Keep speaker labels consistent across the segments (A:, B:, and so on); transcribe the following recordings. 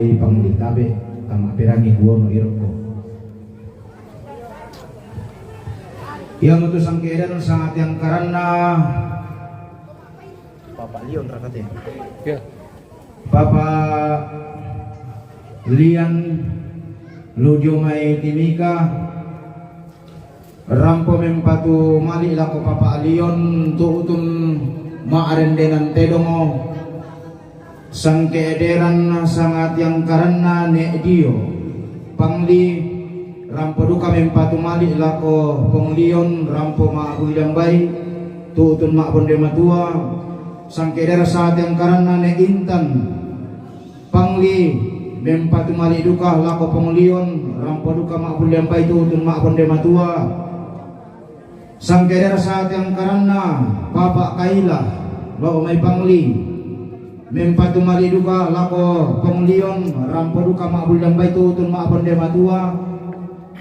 A: Panglitabe tama pirangi buono irko yang utus ang keedan sangat yang karena Papa Leon rakate
B: ya
A: Papa Lian Lujo Mai Timika Rampo mempatu mali lako Papa Leon tuutun maarendenan tedongo sang keederan sangat yang karena nek dio pangli rampo duka mempatu mali lako penglion rampo maabul yang baik tuutun maabon dematua sang keederan sangat yang karena nek intan pangli mempatu mali duka lako penglion rampo duka maabul yang baik tuutun maabon dematua sang keederan sangat yang karena Papa Kaila lo may pangli mempatu mali duka lako penglion rampo duka maabul yang baik tutun maabon dematua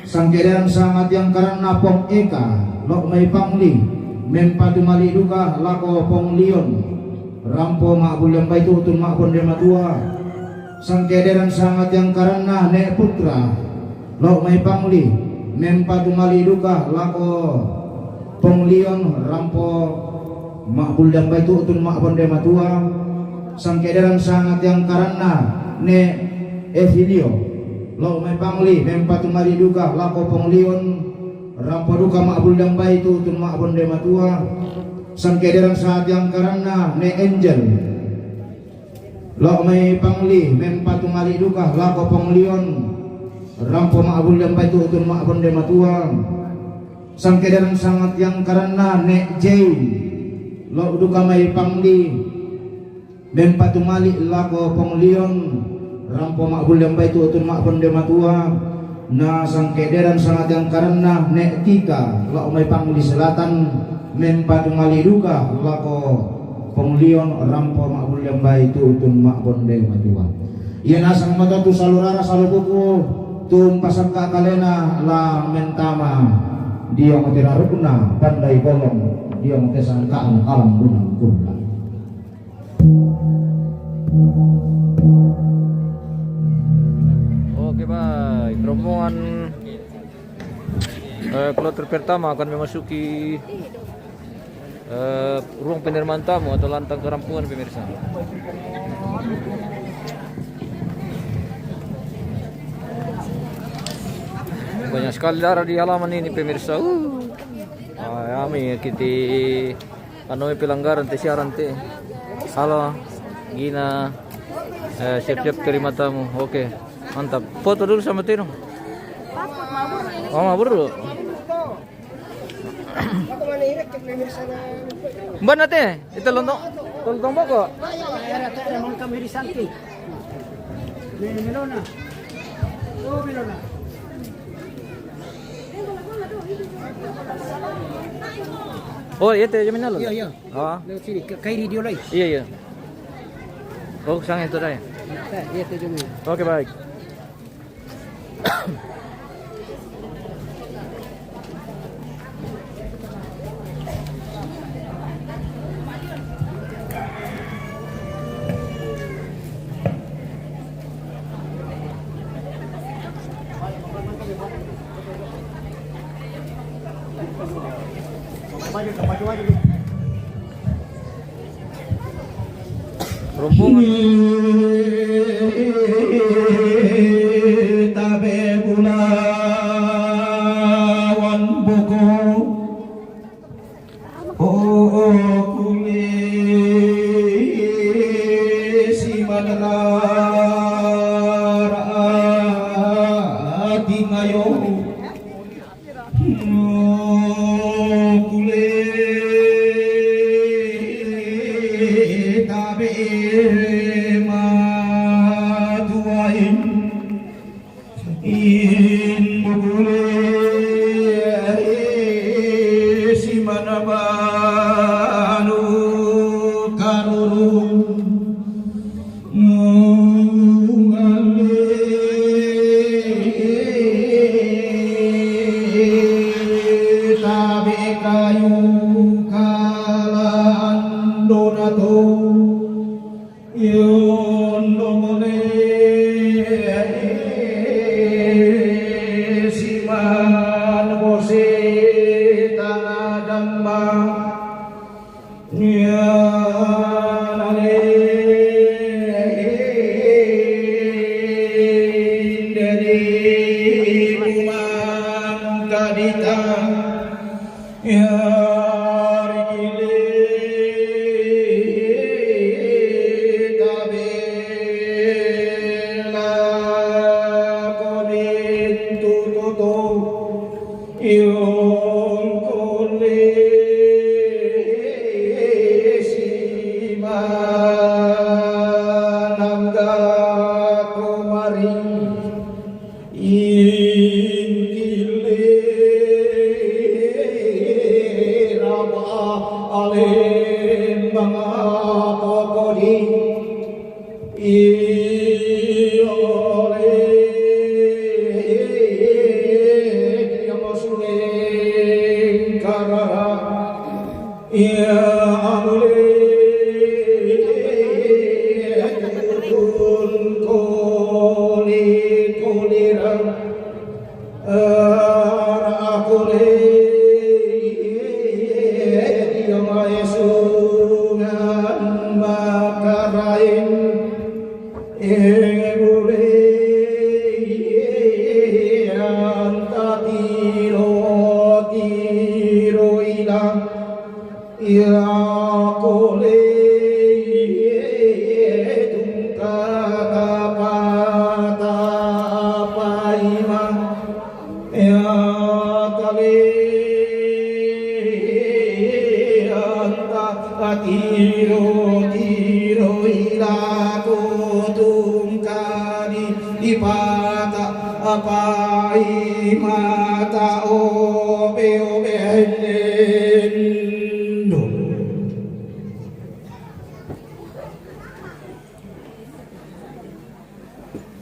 A: sang keederan sangat yang karena pong eka lo may pangli mempatu mali duka lako penglion rampo maabul yang baik tutun maabon dematua sang keederan sangat yang karena nek putra lo may pangli mempatu mali duka lako penglion rampo maabul yang baik tutun maabon dematua sang keederan sangat yang karena ne Evilio lo may pangli mempatu mali duka lako penglion rampo duka maabul yang baik tutun maabon dematua sang keederan sangat yang karena ne Angel lo may pangli mempatu mali duka lako penglion rampo maabul yang baik tutun maabon dematua sang keederan sangat yang karena ne Jane lo duka may pangli mempatu mali lako penglion rampo maabul yang baik tutun maabon dematua na sang keederan sangat yang karena nek Tika lo may pangli selatan mempatu mali duka lako penglion rampo maabul yang baik tutun maabon dematua iya nasang mata tu salurara salubuku tum pasangka kalena la mentama dia matira rukuna pandai bolong dia matesangkaan alam gunang guna.
B: Oke baik, rombongan kloter pertama akan memasuki ruang penerimaan tamu atau lantang kerampungan pemirsa. Banyak sekali darah di halaman ini pemirsa. Kami kita anu pelanggaran siaran teh. Halo Gina, siap-siap terima tamu. Oke, mantap. Foto dulu sama Tino. Oh, mabur dulu. Mbak nate, itu lontong boko. Oh iya teh jamin lalu.
C: Iya.
B: Oh.
C: Lewat sini ke kairi dia lagi.
B: Iya. Oh, sang itu dah.
C: Iya teh jamin.
B: Oke baik. Rombongan
A: tabe bulawan buku kuli si manerara di ngayo tabe ma yung kulesima nangga kumari inkile raba alem mga kokodi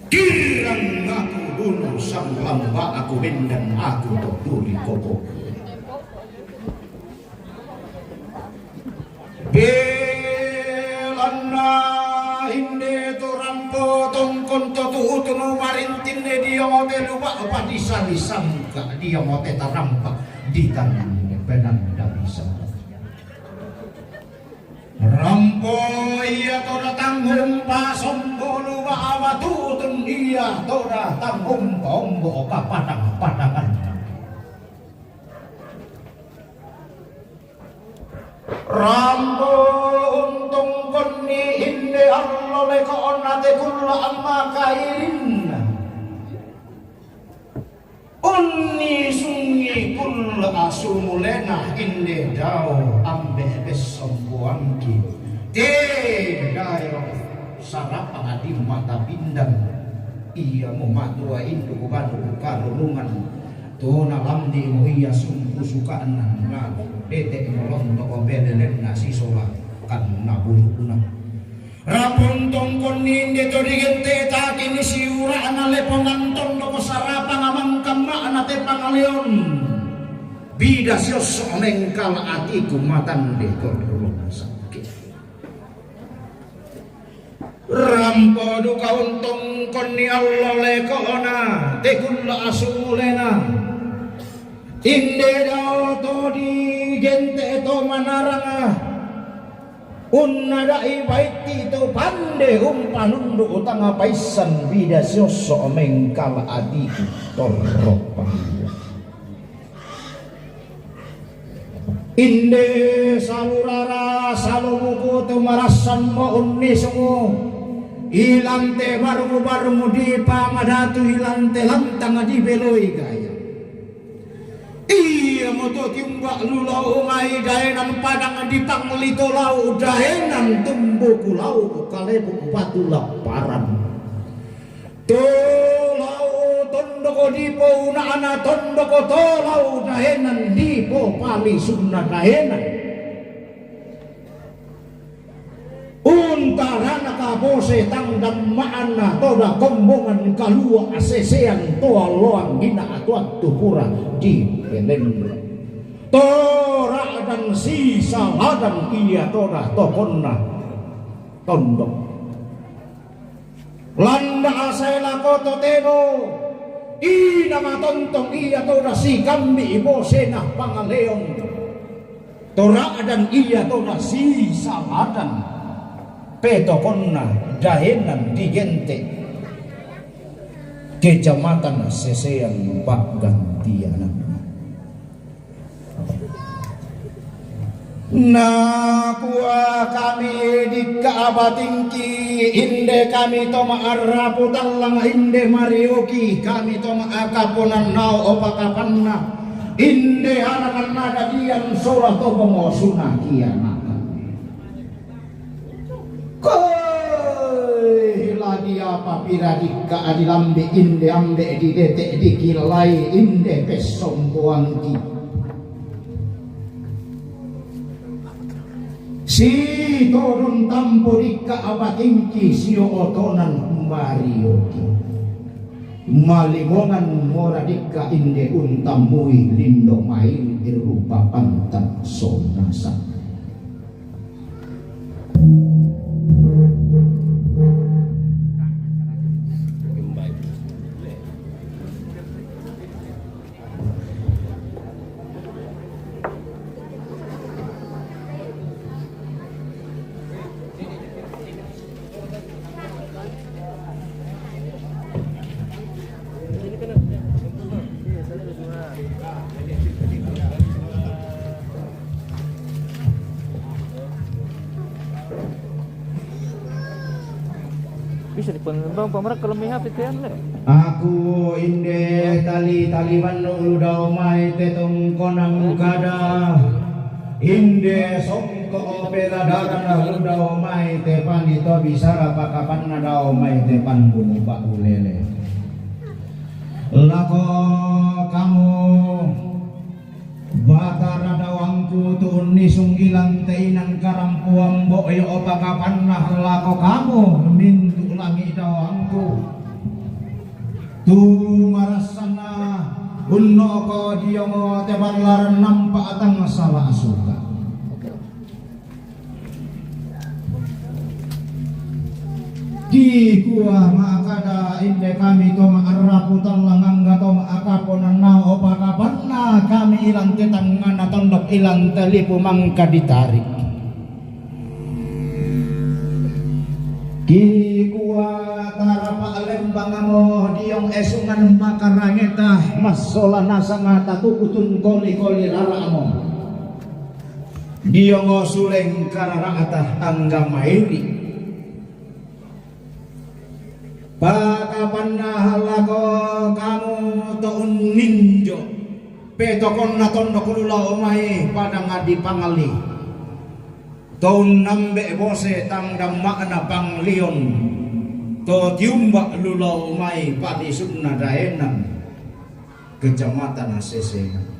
A: kirang aku bunuh sang lamba aku bendan aku toturi koko belana hinde to rampo tongkon to tutuno marintin dia mote lupa apa disangka dia mote tarampa di tangan benanda bisa rampo iya toda tanggung pasombo lupa awatutun iya toda tanggung pombo kapadang-padangan rampo untung koni inde Allah leko onate kulla amma kairin unni sungi kulla asumulena inde dao ambe besomboangki te dayo sarapa adi mata bindang iya mematua indu kubadu karunungan tona lamdi muhiya sumpu sukaan na dete molon toko bedelen nasi sola kan nabuluna rapun tongkon ninde to digente takini siura anale penganton toko sarapa ngamang kama anate pangalion bida sios onengkal atiku matan de korona sakit rampo duka untung koni Allah lekona tekulla asulena inde dao to di gente to manaranga unnadai baiti to pande umpanundu utang paisan bida sios mengkal atiku torropa inde salurara salumuku tumarasan mo unni sungu ilante barmu di pamadatu ilante lantang di beloi gaya iya moto timbak lulau ngai daenan padang di panglito lau daenan tumbuku lau kalebu batu laparan tolau tondoko dipo una tondoko tolau daenan dipo pali sunna daenan untarana kabose tangdam maana toda kombongan kalua asesean toa loang gina atuan tupura di pelendra tora dan sisa ladang iya toda tokonna tondok landa asela koto teno ina matontong iya toda si kambi ibo senah pangaleon tora dan iya toda sisa ladang petokonna dahenan digente kecamatan sesean Paggantianan na kuah kami di kaabatingki inde kami to maarapu talang inde marioki kami to maakaponan nao opakapanna inde anak nada dian sola tobo sunah kianaka koi lagi apa piradika adilambe inde ambe di detek dikilai inde pesomboangki si torun tampurika abatingki sio otonan marioki malimongan moradika inde untamui lindo main irupa pantan sonasa
B: bisa dipenembang pemerak kalau mihap itu ya le.
A: aku inde tali-taliban ulu mai tetong konang kada inde songko opera darana ulu mai tepan itu bisa rapakapan nada mai tepan bunyi pak ulele lako kamu batara dawangku tuun nisung ilang teinan karampuang boyo opakapan nah lako kamu mintu langi dawangku tu marasana unno ko diongo teban laran nampak atang salah suka di kuah makada inde kami to maaraputan langang gato maakaponan na opakapanna kami ilang tetangan tondok ilang telipu mangka ditarik ki kuah tarapa lembang mo diong esungan makarangeta masola nasangata tukutun koli-koli raramo diong suleng kararangata tangga mairi bakapan halako kamu toon ninjo petokon na tondok lula omai pada ngadi pangali toon nambe bose tangdam makna panglion to tiumba lula umay pati sunna daenan kecamatan Asesena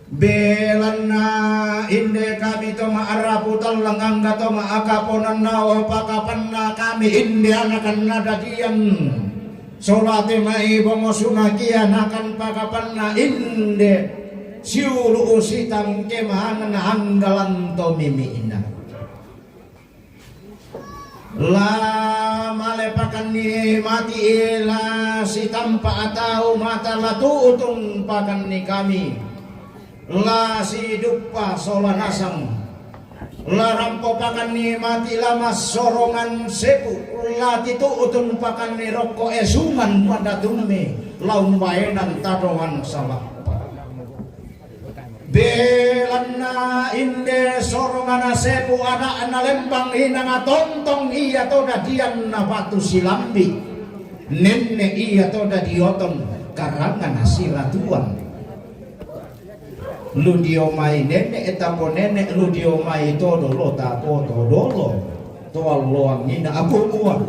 A: belana inde kami to maaraputan langang gato maakaponan na opakapan na kami inde anakan nadadian solate maibongo sunakian akan pakapan na inde siulu usitang kemahangan hanggalan to mimiina la malepakan ni mati ila si tampa atau mata latu utung pakan ni kami la si dupa sola nasang la rampo pakan ni mati lama sorongan sepu la titu utun pakan ni roko esuman pada tumme laun baenan tadongan salah belana inde sorongan sepu anak lembang hinang tontong iya toda dian na batu silambi nenne iya toda dioton karangan hasilatuan lu diomai nenek etapo nenek lu diomai todo lo tapo todo to loang ina aku kuah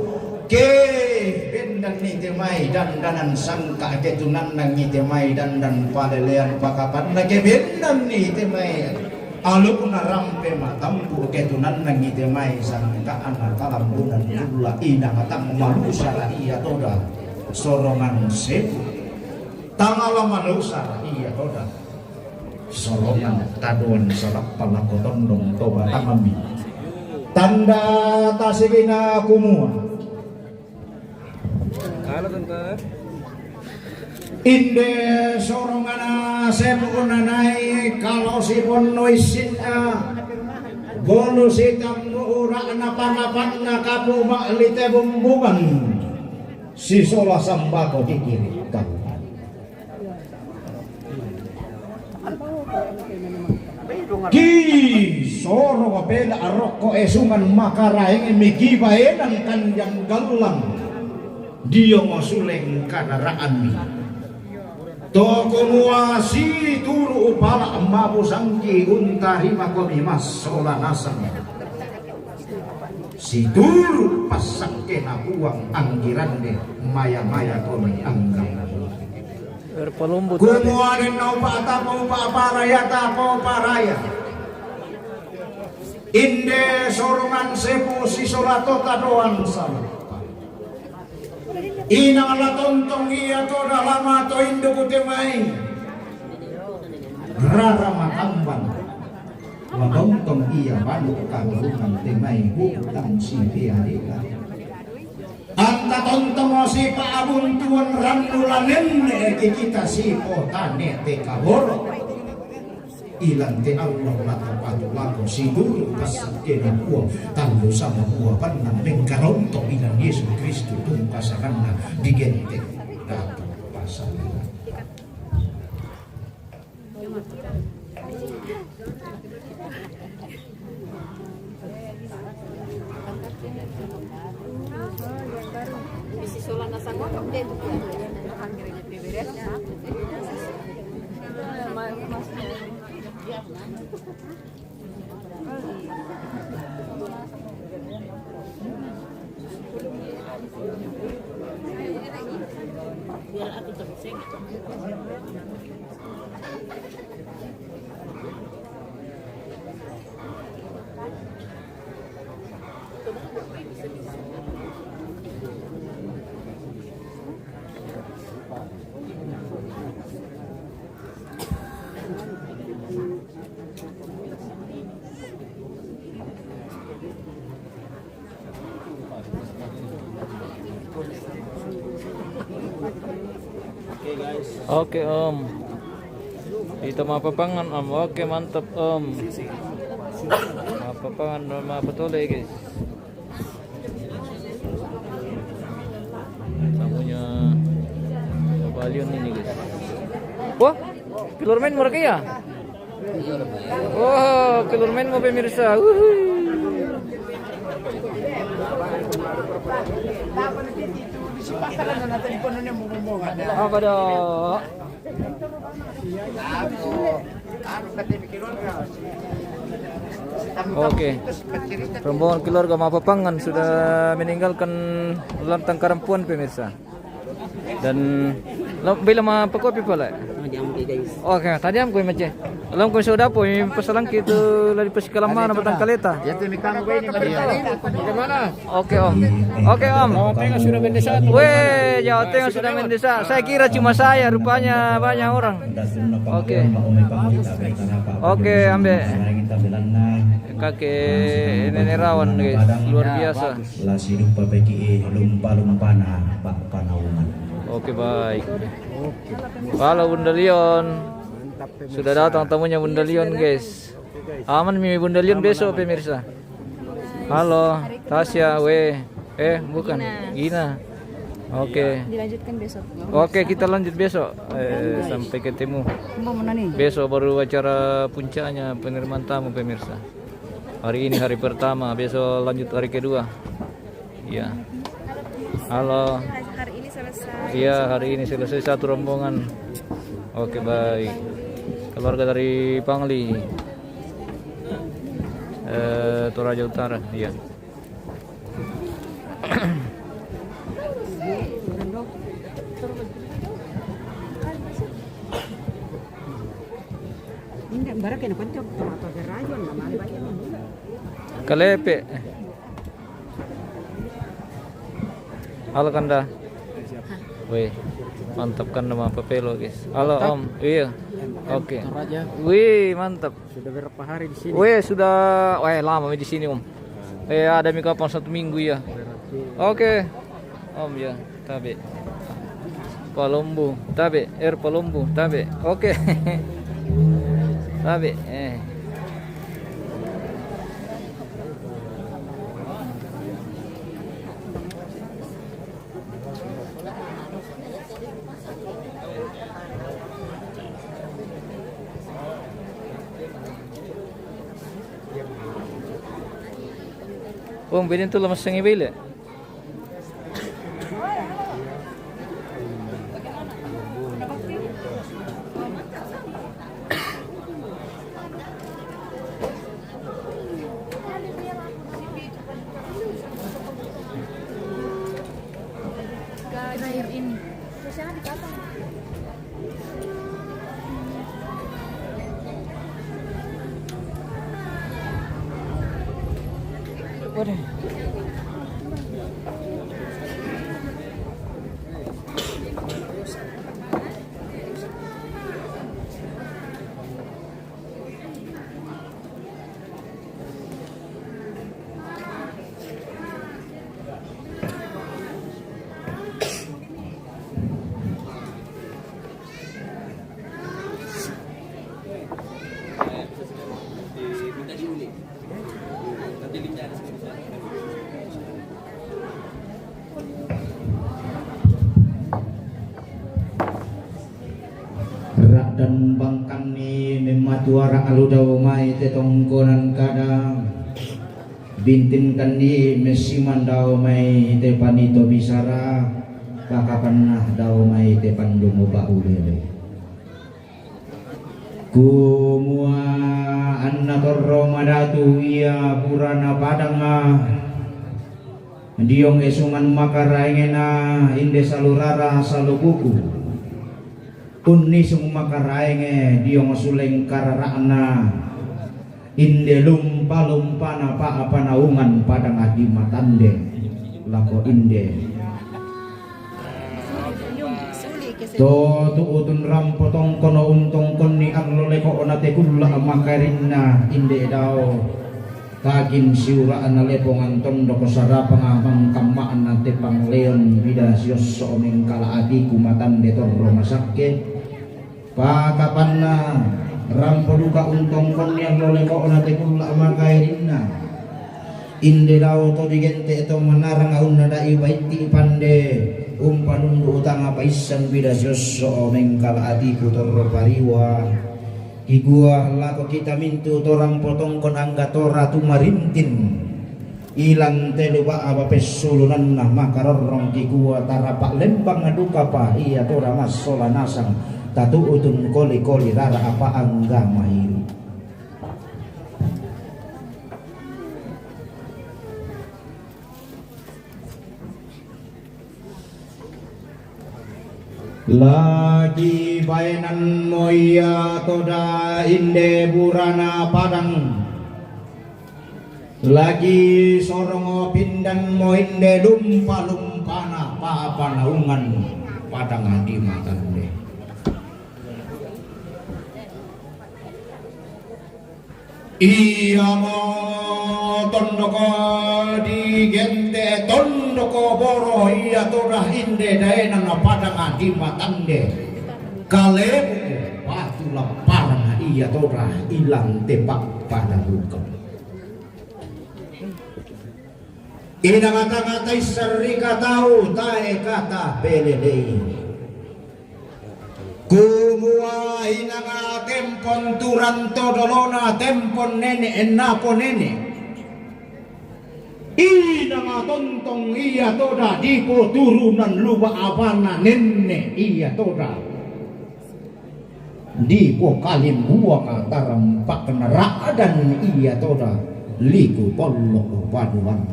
A: ke bendan ni temai dan danan sangka ketunan nang ni temai dan palelean pakapan na ke bendan ni temai alu na rampe matampu ketunan nang ni temai sangka anak kalambunan ulah ina matang manusia iya toda sorongan sepu tangala manusia iya toda sorongan taduan salak palakotondong toba tamami tanda tasigina kumua
B: Halo tante
A: inde sorongana sepuna naik kalau si ponoisin bonus hitam ura napanapan nakapu maklite bumbungan si sola sambako dikirikan ki soro bela aroko esungan makaraeng migibaenan kanjang galang dia masuleng kanaraan mi Toko mua si turu upala mabu sangki untarima komi mas sola nasang. Si turu pasang kena uang anggirande maya-maya komi anggang.
B: Erpalumbu
A: Kumua din na upa tapo upa paraya tapo paraya. Inde sorongan sepu si solato kadoan sama. Inang tontong iya to dalama to indo kutemai. Rara matambang. Watontong iya banu kagulungan temai hutang si piadika. Anta tontong si paabun tuan ranulanen kita si potane te kaboro. Ilang te Allah lato lato si guru pasat kena uang talo sama uang panang mengkaronto ilang Yesus Kristus tungkasakanna digente dato pasal.
D: Isi sola nasa ngokok deh. Biar aku tersing.
B: Oke Om. Dito mapapangan Om. Oke mantap Om. Mapapangan mapatuloy guys. Tamunya Pavilion ini guys. Wah, Kilormen mo kaya? Oh, Kilormen mo pemirsa. Apa dong? Oke. Rombongan keluarga Mapapangan sudah meninggalkan lantang karampuan pemirsa. Dan bila mapakopi pala. Oke, tadi amko macam. Alam ko sudah po yung pasalang kito lali pa si Kalamana batang kaleta. Oke Om. Oke Om.
C: Tengah sudah mendesa.
B: Weh, Jawa Tengah sudah mendesa. Saya kira cuma saya, rupanya banyak orang. Oke. Oke, ambil. Kakek Nenek Rawan guys, luar biasa. Oke baik. Halo Bunda Lion. Sudah datang tamunya Bunda Lion guys. Aman Mimi Bunda Lion besok pemirsa. Halo Tasya, bukan Gina. Oke.
D: Dilanjutkan besok.
B: Oke, kita lanjut besok. Sampai ketemu. Besok baru acara puncaknya penerimaan tamu pemirsa. Hari ini hari pertama, besok lanjut hari kedua. Iya. Halo.
D: Hari ini selesai.
B: Iya, hari ini selesai satu rombongan. Oke, baik. Keluarga dari Pangli. Toraja Utara, iya. Kalepe. Halo Kanda. Wih, mantap kan nama Papelo guys. Halo Om. Iya. Oke. Wih, mantap.
C: Sudah berapa hari di sini?
B: Wih, sudah lama di sini Om. Ada mi kapan 1 minggu ya. Oke. Om ya, tabe. Palombo, tabe, Palombo, tabe. Oke. Tabe. Om, bilhin tuh lemas yang ibile.
D: akhir-akhir ini. Terusnya dikata.
B: Waduh.
A: Rak dan bangkang ni mematuara aludau mai te tongkonan kadang bintin kan ni mesiman dau mai te panito bisara kakapanah dau mai te pandungo baulele kumua anna torro madatu ia purana padanga diong esungan makaraingena inde salurara salukuku unni semua karaenge diong suleng kararana inde lumpa apa naungan pada ngadi matande lako inde to tuutun rampotong kono untong konni aglo leko onate kulla makarinna inde dao kagin siura analepong anton doko sarapang abang kamaan nate pangleon bida sios soomeng kala adiku matande torro masakke pakapan na rampoduka untong kon yang lole ko onate kulla makairinna inde daw to digente to manarang aun nada ibaiti pande umpanundu utang apa isan bida josso mengkala adiku torro pariwa igua lako kita mintu torang potong kon angga tora tumarintin ilang telu ba apa pesulunan nah makarorong kigua tarapak lembang aduka pa iya tora masola nasang tatu utun koli rara apa angga mahiri lagi bainan moya toda inde burana padang lagi sorongo pindan moinde lumpana pa naungan padang adi matande iya mo tondoko di gente tondoko boro iya toda inde daenan padang adi matande kalebu patula parang iya toda ilang tepak pada hukum ina kata-kata isari katau tae kata belelei kumua ina nga tempon turanto dolona tempon nene enapo nene ina nga tontong iya toda dipo turunan lupa abana nene iya toda dipo kalim buang ataram paknara dan iya toda liku pollo paduan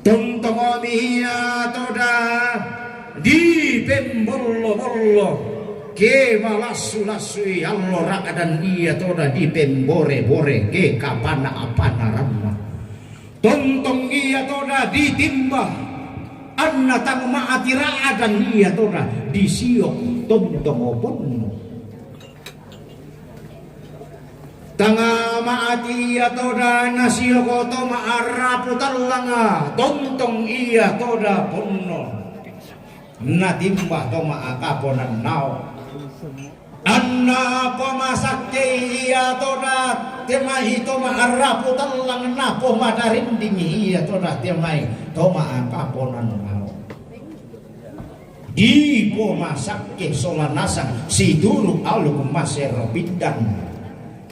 A: tontong iya toda di pembollo ke malasu-lasui allo rakadan iya toda di pembore-bore ke kapana apana ramma tontong iya toda di timba anna tang maati rakadan iya toda di siok tontong oponno tanga maati iya toda nasiok to maarapu talanga tontong iya toda ponno natimba to maakaponan nao anna pamasakke iya toda temai to maarapu talang napo madarinding iya toda temai to maakaponan nao di pamasakke solanasa siduru alu masero bidan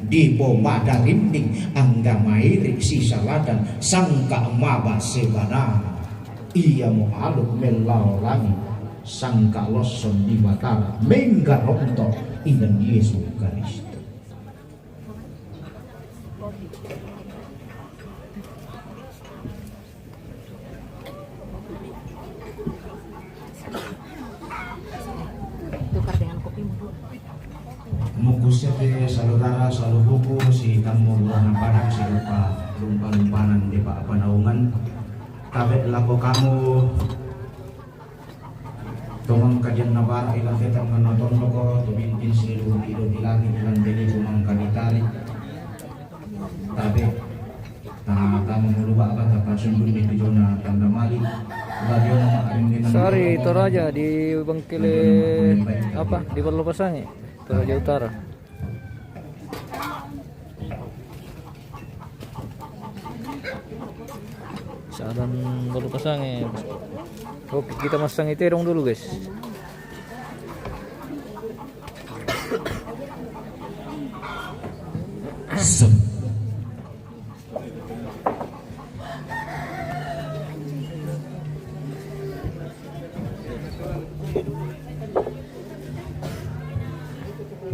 A: di madarinding angga mairik sisaladan sangka maba sebana iya mo aluk melau lagi sangka loson di batara menggaronto inan Yesus Kristus
D: Tukar dengan kopi mu.
A: Mukusnya te saludara salubuku si kamu buang padang si lupa lumpan-lumpanan di pak panaungan kabet lako kamu tomang kajian nabar ilang kita menonton loko tumintin si ilu dilagi ilang beli kumang kaditari tapi kamu muluba apa tak sundun di tujona tanda mali bagian arin dinan
B: Sorry, Toraja di Bangkile apa di Perlopasangi, Toraja Utara. Saran Perlopasangi. Oke, kita masang iterong dulu, guys.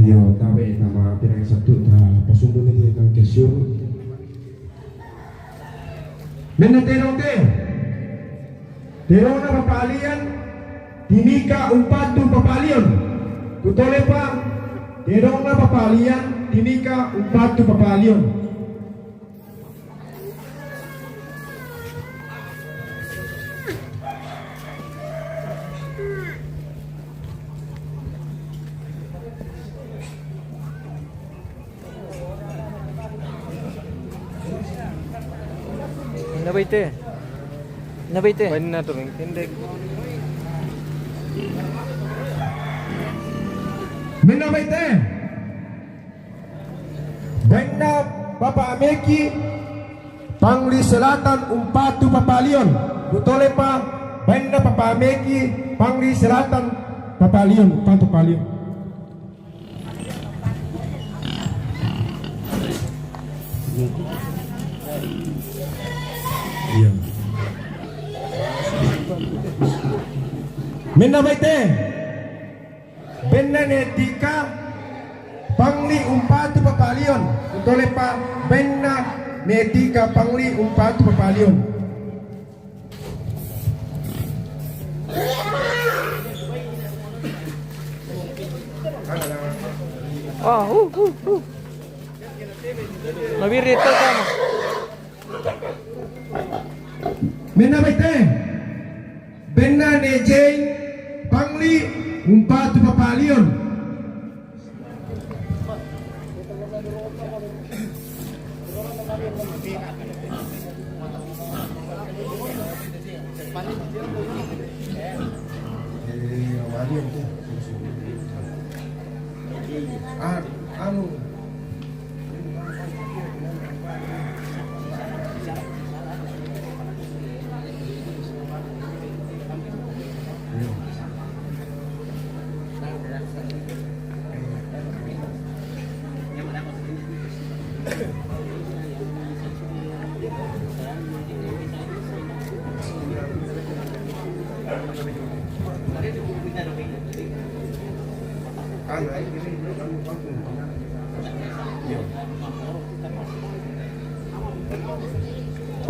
E: Yo, tabe nama pirang satu ta pasundun ini kang kesyur. Meneterong te. Terong na papalian dinika umpatu papalion. Kutole pa. Terong na papalian dinika umpatu papalion.
B: Nabaite.
C: Banyak tuh pendek.
E: Menabaite. Benda Bapak Ameki Pangli Selatan umpatu papalion. Kutole pa. Benda Bapak Ameki Pangli Selatan papalion umpatu papalion. Iya. Menabaite. Benda netika Pangli umpatu papalion. Kutole pa. Benda netika Pangli umpatu papalion.
B: Ah, Nabirit ka mo.
E: Menabaite. Benda nejay Pangli umpatu papalion. Anu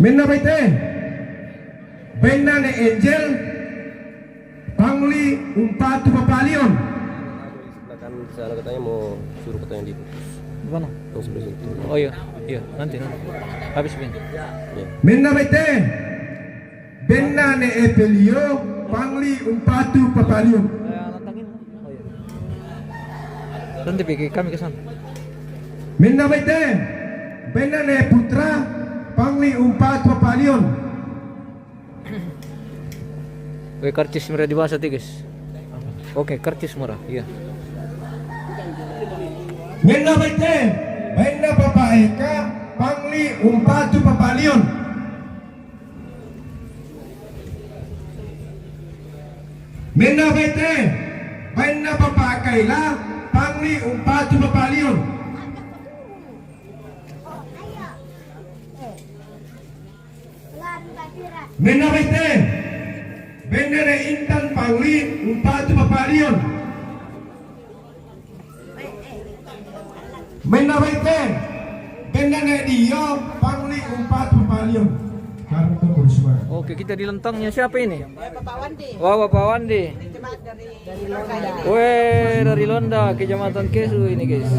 E: Menabaite. Benda ne Angel Pangli umpatu papalion.
C: Kan saya katanya mau suruh katanya diputus.
B: Mana?
C: Yang sebelah situ.
B: Oh iya, nanti. Habis bin.
C: Ya.
E: Menabaite. Benda ne Epelio Pangli umpatu papalion.
B: Nantangin. Oh iya. Nanti pergi kami ke sana.
E: Menabaite. Benda ne Putra Pangli umpatu papalion.
B: Oke, karcis merah di bawah guys. Oke, karcis merah, iya.
E: Menabaite. Benda Papa Eka Pangli umpatu papalion. Menabaite. Benda Papa Kaila Pangli umpatu papalion. Menabaite. Benda ne Intan Pangli umpatu papalion. Menabaite. Benda ne Dio Pangli umpatu papalion. Kartu semua.
B: Oke, kita di lentangnya siapa ini?
D: Bapak Wandi.
B: Wah, Bapak Wandi.
D: Cuma dari Londa.
B: Weh, dari Londa, Kecamatan Kesu ini guys.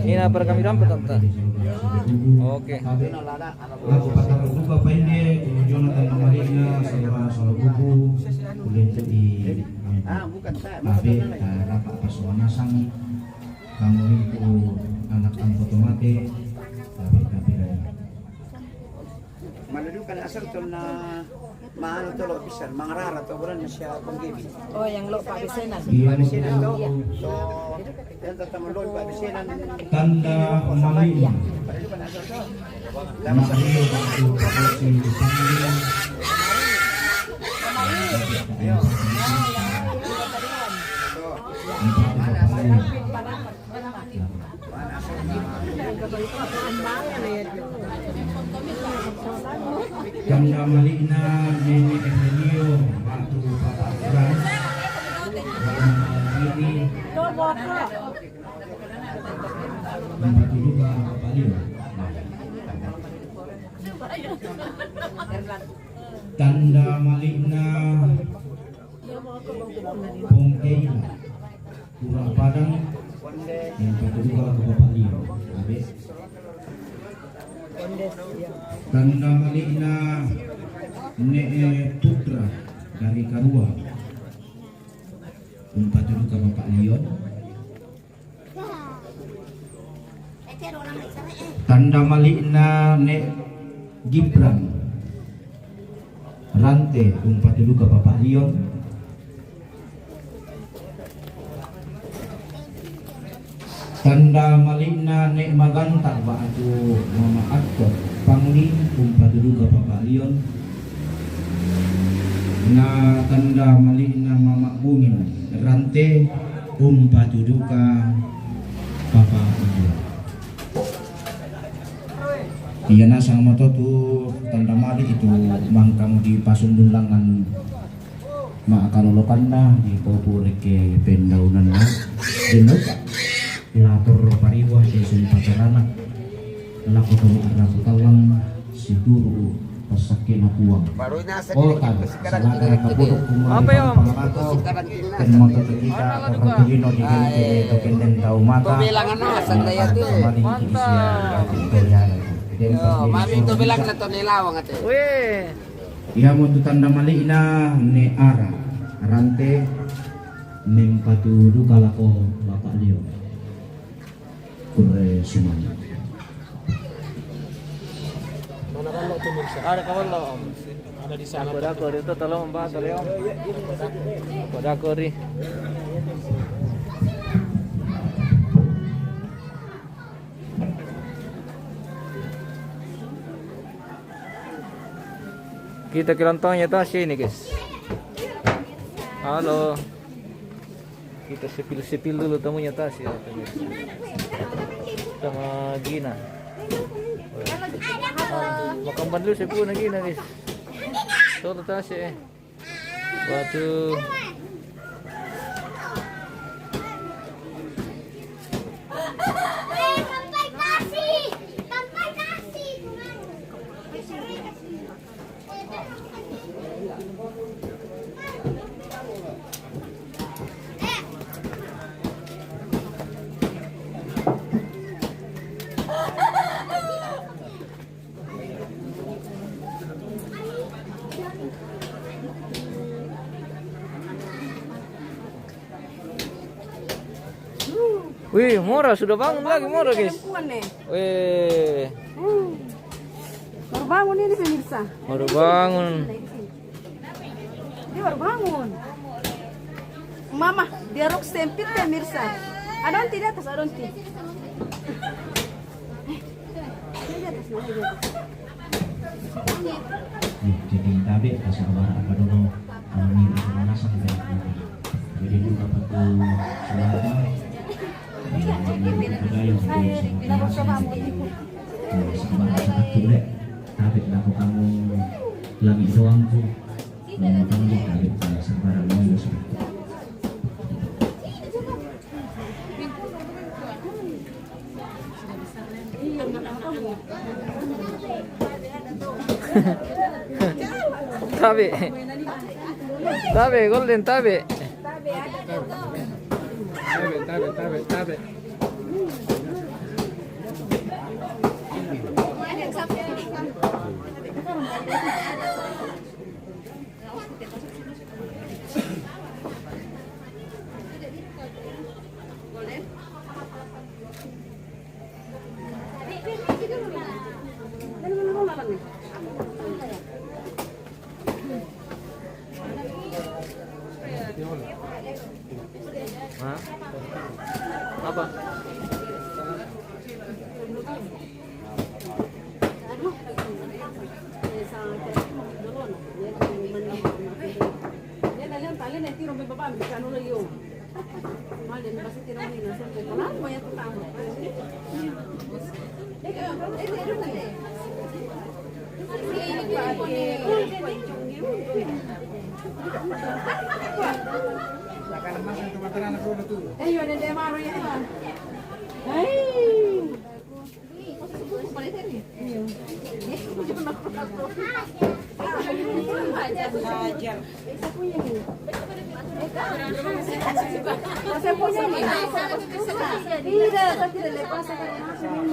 B: Ini apa kami dapat tante? Oke.
A: Lagu patah buka pendek, Jonathan Namarina, saudara Solo Buku, boleh jadi Babe, Rapak Pasuana Sang, kamu itu anak foto mati, Babe.
F: Malalu kan asal to na maano to lo bisan mangrara to bulan siya panggibi.
D: Oh, yang lo Pak Bisenan.
A: Iya,
F: Bisinan to. So yan tatamulol pa bisinan.
A: tanda malin.
F: Malalu kan asal to.
A: Nama dia waktu posisi panggilan. Tanda malina Nene Emilio waktu Bapak Frans. Ini membantu juga Bapak Leo. Tanda malikna Bongkeila Kurang Padang yang kedua ke Bapak Leo. Habis tanda malikna Putra dari Karua umpat dulu ke Bapak Leo. Tanda malikna Gibran Rante umpat dulu ke Bapak Lion. Tanda malikna Magantar Batu Mama Aktor Pangli umpat dulu ke Bapak Lion. Na tanda malikna Mama Bungin Rante umpat dulu ke Bapak Lion. Iya na sang moto tu tanda mali itu mangkang di pasundunlangan maakalolokan na di popure ke pendaunan na dinuka lator pariwah di sumpacarana laku temu araku talang si duru pasakin aku uang kan salah dari kabuduk
B: Apa ya, Om?
A: kan moto tu kita orang tujino di kene token den tau mata
F: bilangan asan daya tu. Mami to bilang na to nilawang ate.
B: Weh.
A: Ia mau tu tanda malina ne ara rante nempatu du kalako Bapak Leo kure sumana.
B: Ada kawan lo. Ada di sana. Pada aku itu tolong membahas Leo. Pada aku ri. Kita kelantangnya Tasya ini guys. Halo. Kita sepil dulu temunya Tasya. Sama Gina. Makan bandul sepuluh na Gina guys. Solo Tasya. Batu. Wih, Mora sudah bangun lagi Mora guys. Wih,
D: Baru bangun ini pemirsa.
B: baru bangun.
D: Dia baru bangun. Mama, dia rok sempit pemirsa. Adonti di atas, Adonti. Dia di atas, dia di atas.
A: Jadi tabe kasih kabar apa dulu ini mana sampai jadi juga patu selama tapi aku kamu lagi doang tuh kamu tabe sebarang mau
B: Tabi. Tabi, golden tabi.
E: Tabe.
B: Hah? Apa?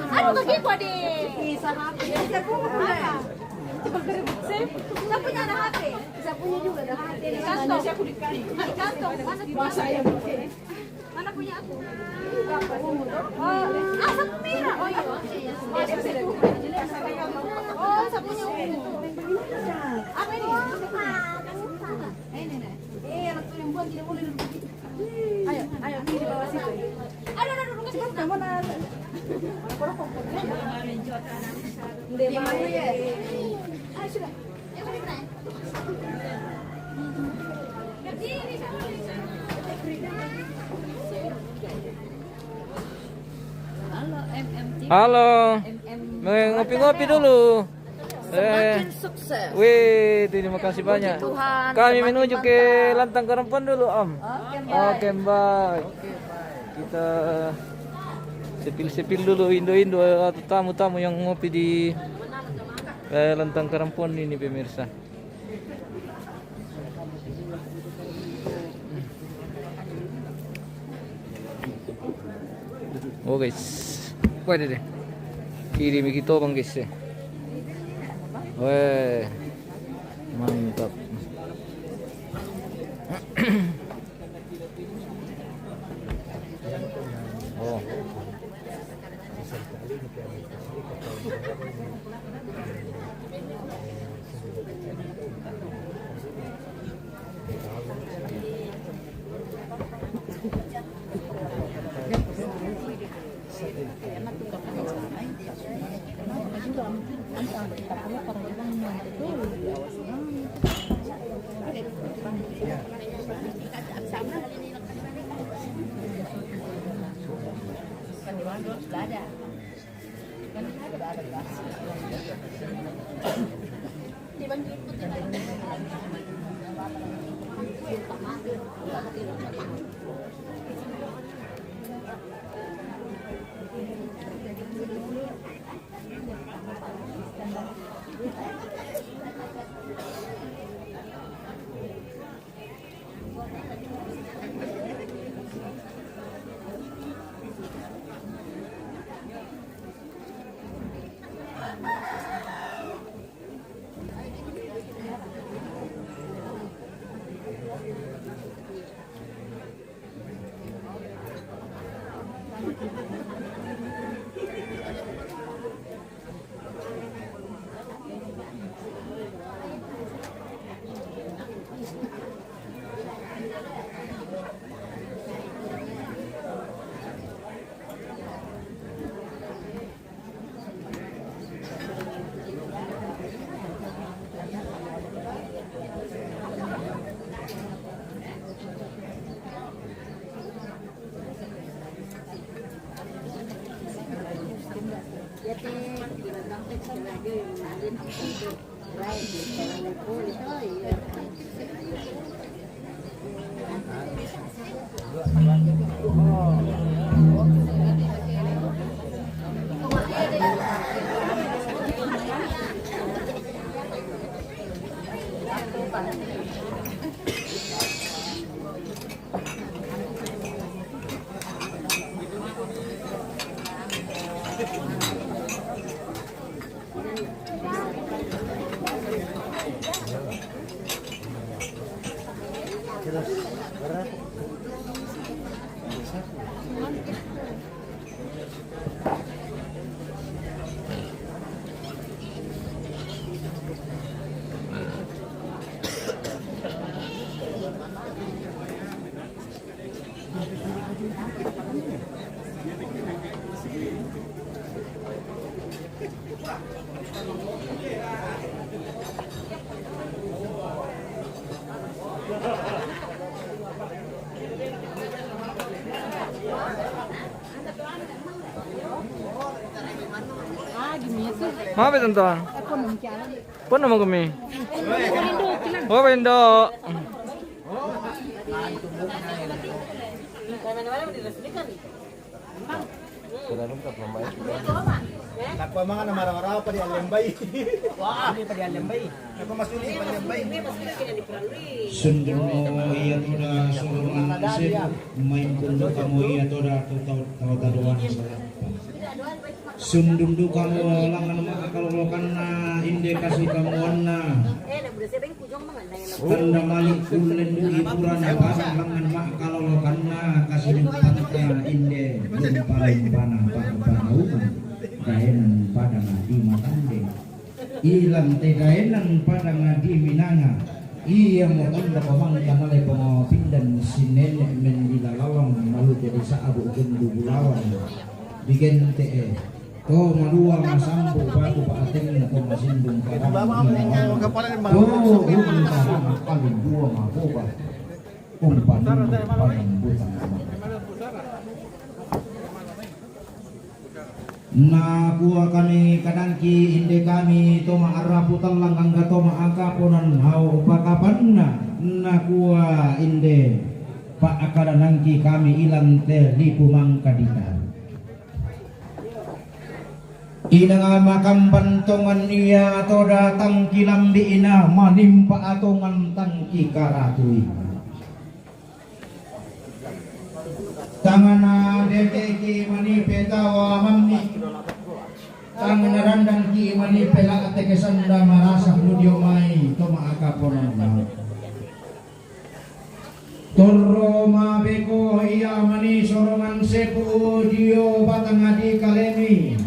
D: Ano kaki ko di? Isa HP. Isa po apa? Saya punya anak HP. Saya punya juga ada HP. Di kantong. Di kantong. Mana di saya? Mana punya aku? Satu merah. Oh iya. Oh, saya punya ungu. Apa ini? Ini. Anak tuh yang buat tidak boleh duduk. Ayo, di bawah situ. Ada duduk ke situ. Mana? Di mana ya? Ah, sudah.
B: Halo. Ngopi-ngopi dulu.
D: Sukses.
B: Wih, terima kasih banyak.
D: Tuhan,
B: Kami
D: semakin
B: menuju ke Lantang Karampon dulu, Om. Oke, baik. Kita sepil dulu Indo-Indo atau tamu-tamu yang ngopi di Lantang Karampon ini, pemirsa. Oh guys, pwede deh. Kirim kita bang guys. Weh, mantap. Oh. Maaf tonton. Pun nama kami. Oh Wendo.
F: Nakuha mga na marang-araw pa di alembay. Wah, hindi pa di alembay. Nakuha masuli pa di alembay.
A: Sundun mo iya to da sulungan isip main kundo kamu iya to da tahu taduan saya. Sundun du kamu langan makakalolokan na indikasi kamuan na tanda malik kulen du hiburan na parang langan makakalolokan na kasih pantaya inde paling panah panauman kaenan pada ngadi matande ilang te kaenan pada ngadi minanga iya mo anda pamangkan oleh pengopindan sinenek mendilalawang malu jadi saabu kundu bulawan bikin te oh madua masambu baku paating na masindung parang oh umpa kali dua makoba umpan parang butang na kuha kami kadangki inde kami to maarapu talang angga to maakaponan hau pakapanna na kuha inde pa akadanangki kami ilang te lipu mangkadita inang makam bantongan iya to datang kilambi ina manimpa atongan tangki karatui tangana deteki mani petawa mamni tangana randang ki mani pela ateke sanda marasa nudio mai to maakaponan Torro mabeko iya mani sorongan sepu dio batangadi kalemi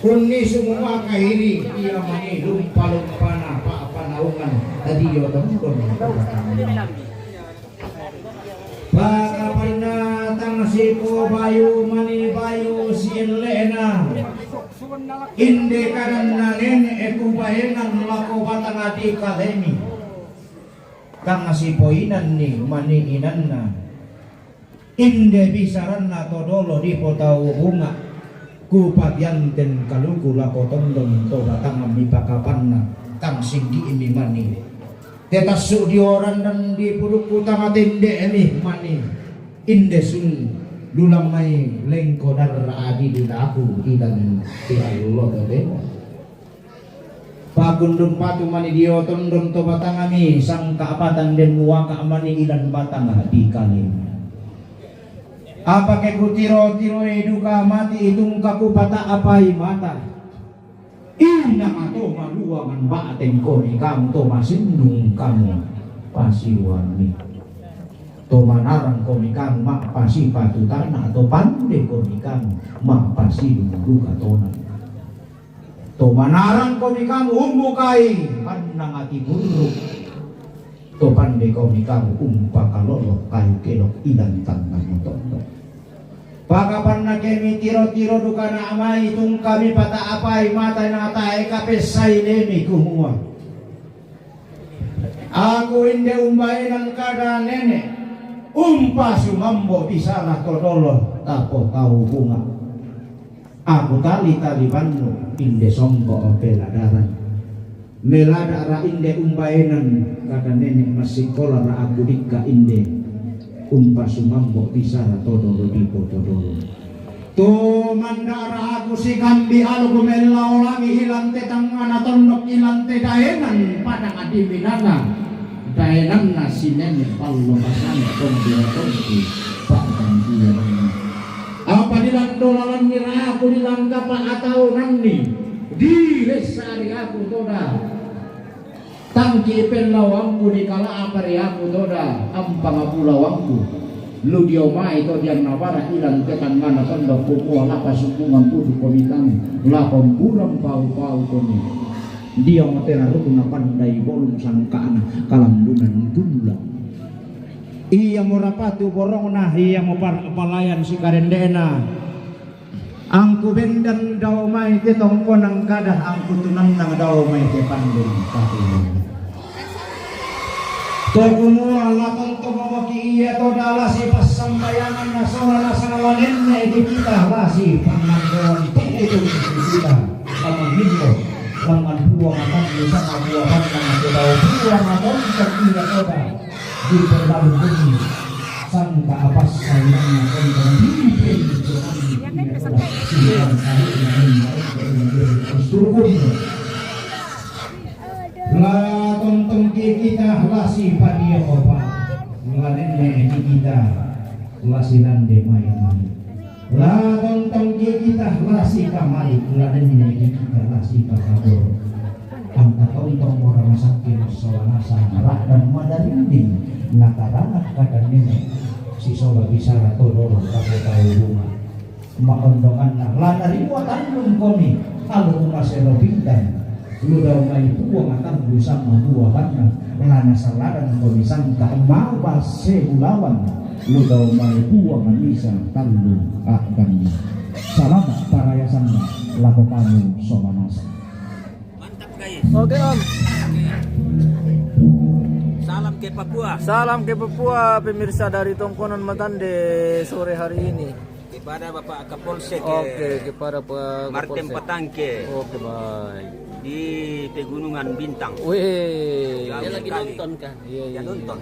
A: kunni semua kairi iya mani lumpa-lumpana pa naungan tadi yo tongkon baka pina tang sipo bayu mani bayu sielena inde kanan nene eku bahenan lako batangadi kalemi kang sipoinan ni mani inanna inde bisaranna todolo di potau bunga kupatyan den kaluku lako tondon to batang mipakapanna kang singgi ini mani tetasu di orang dan di puruk utama tende ini mani inde sun lulamai lengko dar adi di aku idan ti Allah demo pagundum patu mani dio tondon to batangami sang kaapatan den muaka mani idan batang di kali apa ke kutiro tiro eduka mati itung kaku pata apai mata ina ato maluangan baten ko ni kamu to masindung kamu pasiwani to manarang ko ni kamu mak pasi patutana to pande ko ni kamu mak pasi duka tonan to manarang ko ni kamu umbukai panang ati buruk to pande ko ni kamu kalolo kayu kelok idan tangan to pakapan na kemi tiro-tiro duka na amay tung kami pata apay matay na tayo kapesay nemi kumuha ako hindi umbay ng kada nene umpa sumambo bisara todolo tapo kau bunga ako tali-tali bano hindi sombo o peladaran meladara hindi umbayanan kada nene masikola na ako dika hindi umpa sumambo bisara todolo dipo todolo Tumandara aku si kambi alu gumelaw langi ilante tangana tondok ilante daenan padang adiminana daenan na sinene pallo masana tombi padang dia apa dilandolan nira aku dilangka pa atau nanni di lesari aku toda tangki pelawangku di kala apari aku toda ampang pulawangku lu diomai to dian nawara ilan tekan mana tondok pukul apa sukungan tuduh komitang lakon buram pau-pau koni dia ngotera rukuna pandai bolong sangkaan kalambunan tulang iya morapatu borong nah iya mo palayan si karendena angku bendan daumai te tongkonang kadah angku tunang nang daumai te pandung kahulun Togumua lakon tomawaki iya to dalasi pasambayangan na sola sangalanin na kita lasi pangandoan itu kita aman himbo langan buang akan bisa buangan na daw buang akan kira toda di berlalu bumi sangka apa sayangnya konten dipin la tontong kita lasi padia opa ngalene kita lasi nande maya maya la tontong kita lasi kamari ngalene kita lasi pakabor angka tontong orang sakit soalnya sangat dan madarinding nakarangat kadang ini si soba bisa tolong kamu tahu rumah makondongan lana ribuan koni kalau masih bintang lu daw may buwang atang busang mabuwakan na lana salaran ko misang kaamaw base ulawan lu daw may buwang anisa talu akban salamat parayasan na lako kamu somanasa.
C: Mantap guys.
B: Oke Om.
C: Salam ke Papua.
B: Salam ke Papua pemirsa dari Tongkonan Matande sore hari ini.
C: Kepada Bapak Kapolsek.
B: Oke, kepada Pak
C: Martin
B: Kapolsek.
C: Patangke
B: Oke, baik.
C: di Pegunungan Bintang.
B: Wih,
C: Dia lagi nonton kan?
B: Iya,
C: Dia
B: iya.
C: nonton.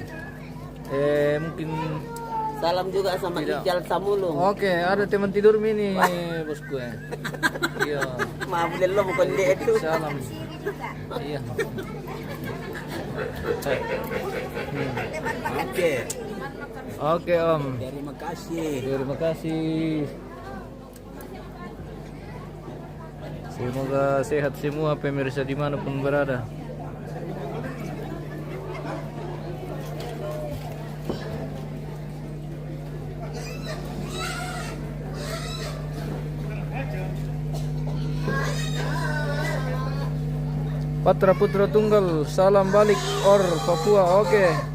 B: Mungkin
G: Salam juga sama
B: Tidak.
G: Ijal Samulung.
B: oke, ada teman tidur mini bosku ya. Iya.
G: Maaf lo bukan dia itu.
B: Salam. Iya.
C: Oke.
B: Oke, Om.
C: Terima kasih.
B: Terima kasih. Semoga sehat semua pemirsa dimanapun berada. Patra Putra Tunggal, salam balik or Papua. Oke.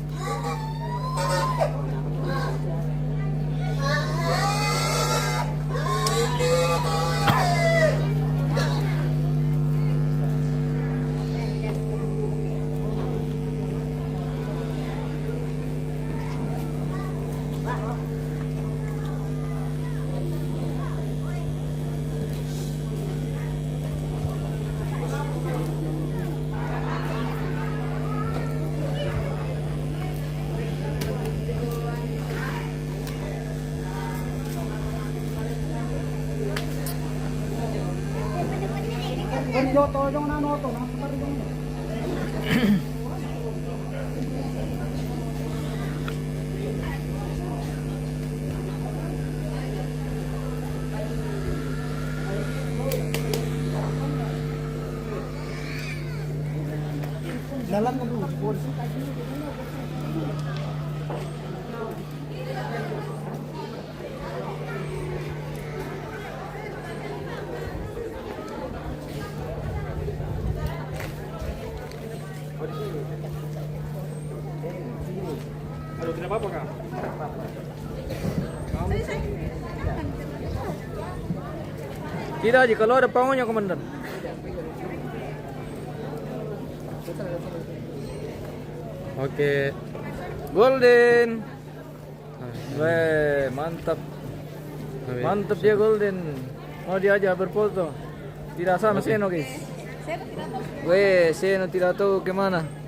F: Dalam dulu.
E: Aduh, tidak apa-apa kak.
B: Tidak Haji, kalau ada pawangnya komandan. Oke. Golden. Weh, mantap. Mantap dia Golden. Mau diajak berfoto. Tidak sama Seno guys. Weh, Seno tidak tahu kemana.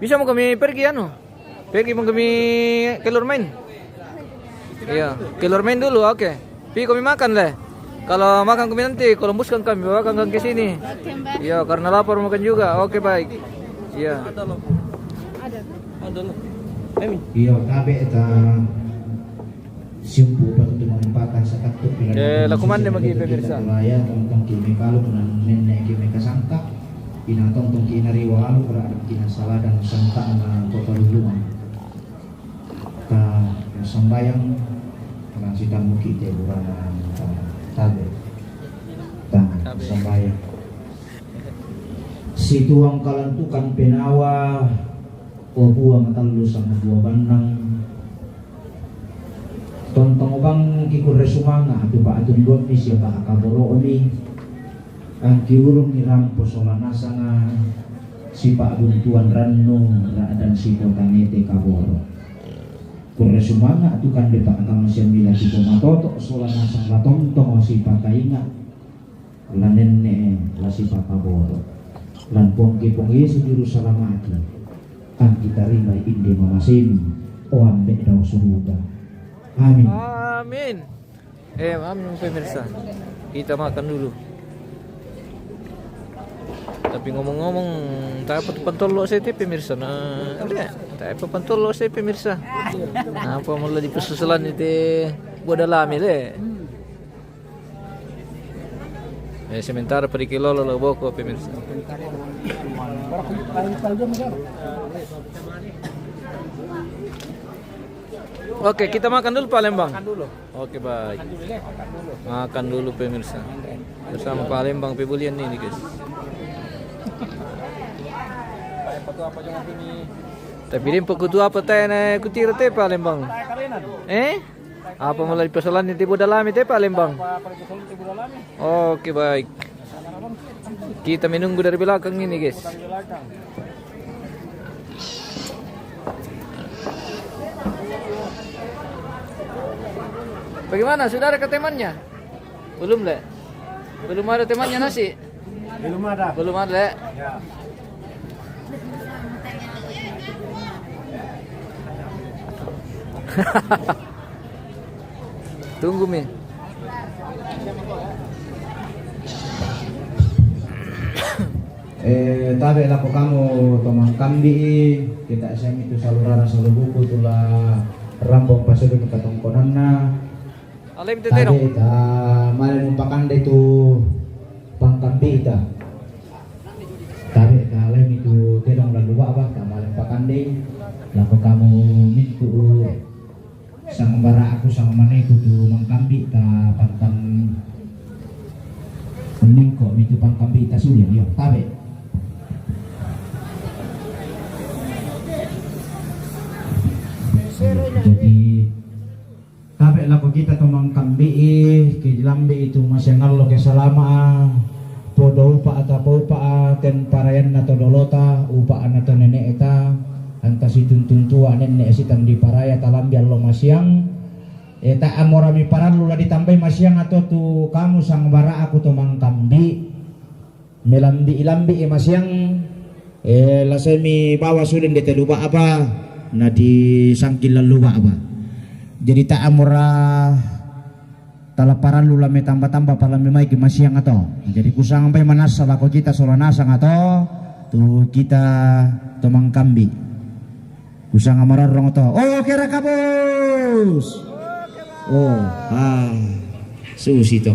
B: Bisa mo kami pergi ano? Pergi mo kami ke Lormain. Iya, ke Lormain dulu, oke. Pergi kami makan lah. Kalau makan kami nanti, Columbuskan kami, bawakan kami ke sini. Iya, karena lapar makan juga. Oke, baik. Iya.
A: Iya, tabe eta simpu batu mempatah sakatuk
B: lakuman dia magi pemirsa.
A: Ya, tong kimi kalau nenek kimi kasangka. Inatong tong kinari walu berada kina salah dan sangka na kota lulungan. Ta sambayang dengan si tamu kita burana tabe. Ta sambayang. Si tuang kalantukan penawa o buang talu sama dua bandang. Tontong bang kikur resumanga atu ba atu dua ni siapa akaboro oni. Ang kiurong nirampo solanasa nga si Pak Buntuan Ranno dan si Potanete Kaboro. Kure sumanga tu kan depa agama siya mila si Pomatoto solanasa latontong si Pakainga lanenne la si Pak Kaboro. Lan pongki Yesus juru salamati ang kita rimay indi mamasin o ambe daw suruga. Amin.
B: Amin. Amin pemirsa. Kita makan dulu. Tapi ngomong-ngomong, tayo pantolo sa ito pemirsa na, tayo pantolo sa pemirsa. Apa mula di pesusulan ito buat dalami le. Sementara per kilolo lo boko pemirsa. Oke, kita makan dulu Palembang. Oke, baik. Makan dulu pemirsa. Bersama Palembang Pebulian ini, guys. Tapi din pagkutu apa tayo na kutira tayo Palembang? Apa mulai persoalan ni tibo dalami tayo Palembang? Oke, baik. Kita menunggu dari belakang ini, guys. Bagaimana? Sudah ada ke temannya? Belum, Le? Belum ada temannya nasi?
F: Belum ada.
B: Belum ada, Le?
F: Ya.
B: Tunggu Mi.
A: Tabe lako kamu tomang kambi kita SM itu salurara salubuku tula rambong pasodo ke katongkonanna.
B: Alim tetero.
A: Tabe ta male numpakan itu pangkambi ita. Tabe ta alim itu terong lalu apa ta male numpakan de lako kamu mintu sang bara aku sang mana itu tu mangkambi ta pantang kuning kok itu pangkambi ta sulit yo tabe. Jadi tabe lako kita tomang kambi ke lambi itu masih ngallo ke salama podo upa atau upa ten parayan atau dolota upa atau nenek eta antasituntun tua nenek sitan di paraya talambi allo masyang eta amorami paran lula ditambah masyang atau tu kamu sang bara aku tomang kambi melambi ilambi masyang lasemi bawa sudah diteluba apa na di sangkil luba apa jadi tak amora talaparan lula me tambah-tambah palami mai ke masyang atau jadi kusang sampai manas salako kita solanasang atau tu kita tomang kambi kusang amara rong to oh kira kabus oh susi to